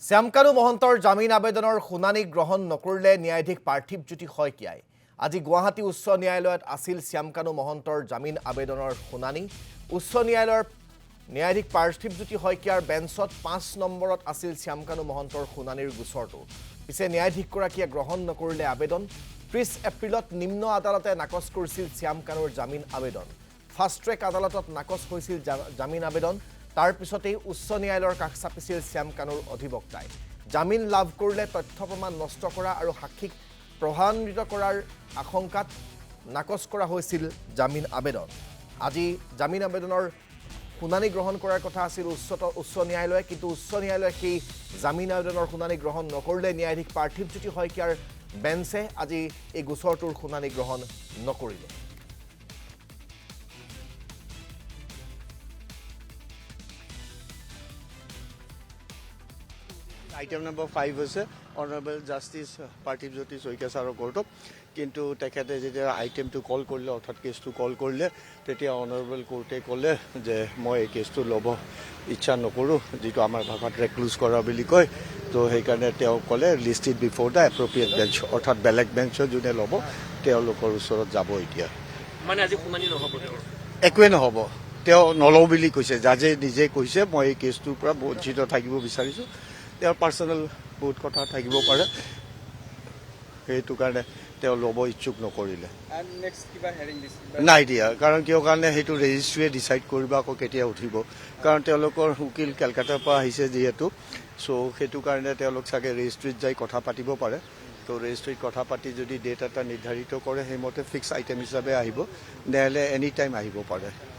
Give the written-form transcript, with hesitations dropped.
শ্যামকানু মহন্তৰ জামিন আবেদনৰ শুনানি গ্ৰহণ নকৰিলে ন্যায়াধীশ পাৰ্থিৱ জ্যোতি শইকীয়াই আজি গুৱাহাটী উচ্চ ন্যায়ালয়ত আছিল শ্যামকানু মহন্তৰ জামিন আবেদনৰ শুনানি উচ্চ ন্যায়ালয়ৰ ন্যায়াধীশ পাৰ্থিৱ জ্যোতি শইকীয়াৰ বেঞ্চত ৫ নম্বৰত আছিল শ্যামকানু মহন্তৰ শুনানিৰ গোচৰটো পিছে ন্যায়াধীশগৰাকীয়ে গ্ৰহণ নকৰিলে আবেদন ৩০ এপ্ৰিলত নিম্ন আদালতে নাকচ কৰিছিল শ্যামকানুৰ জামিন আবেদন ফাষ্ট ট্ৰেক আদালতত নাকচ হৈছিল জামিন আবেদন তাৰ পিছতেই উচ্চ ন্যায়ালয়ৰ কাষ চাপিছিল শ্যামকানুৰ অধিবক্তাই জামিন লাভ কৰিলে তথ্য প্ৰমাণ নষ্ট কৰা আৰু সাক্ষীক প্ৰভাৱান্বিত কৰাৰ আশংকাত নাকচ কৰা হৈছিল জামিন আবেদন আজি জামিন আবেদনৰ শুনানি গ্ৰহণ কৰাৰ কথা আছিল উচ্চ ন্যায়ালয়ে কিন্তু উচ্চ ন্যায়ালয়ে সেই জামিন আবেদনৰ শুনানি গ্ৰহণ নকৰিলে ন্যায়াধীশ পাৰ্থিৱ জ্যোতি শইকীয়াৰ বেঞ্চে আজি এই গোচৰটোৰ শুনানি গ্ৰহণ নকৰিলে Item number 5 was Honorable Justice Parthiv Jyoti Soikia Saro Court. কিন্তু তেখেতে যেতিয়া আইটেমটো কল কৰিলে অৰ্থাৎ কেছটো কল কৰিলে তেতিয়া অনাৰেবল কোৰ্টে ক'লে যে মই এই কেছটো ল'ব ইচ্ছা নকৰোঁ যিটো আমাৰ ভাষাত ৰেক্লুজ কৰা বুলি কয় তো সেইকাৰণে তেওঁ ক'লে list it before the appropriate bench অৰ্থাৎ বেলেগ বেঞ্চৰ যোনে ল'ব তেওঁলোকৰ ওচৰত যাব এতিয়া মানে আজি শুনানি নহ'ব একোৱে নহ'ব তেওঁ নলওঁ বুলি কৈছে জাজে নিজে কৈছে মই এই কেছটোৰ পৰা বঞ্চিত থাকিব বিচাৰিছোঁ তেওঁৰ পাৰ্চনেল বহুত কথা থাকিব পাৰে সেইটো কাৰণে তেওঁ ল'ব ইচ্ছুক নকৰিলে নাই দিয়া কাৰণ কিয় কাৰণে সেইটো ৰেজিষ্ট্ৰীয়ে ডিচাইড কৰিব আকৌ কেতিয়া উঠিব কাৰণ তেওঁলোকৰ উকিল কেলকাতাৰ পৰা আহিছে যিহেতু চ' সেইটো কাৰণে তেওঁলোক চাগে ৰেজিষ্ট্ৰীত যাই কথা পাতিব পাৰে তো ৰেজিষ্ট্ৰীত কথা পাতি যদি ডেট এটা নিৰ্ধাৰিত কৰে সেইমতে ফিক্স আইটেম হিচাপে আহিব নহ'লে এনি টাইম আহিব পাৰে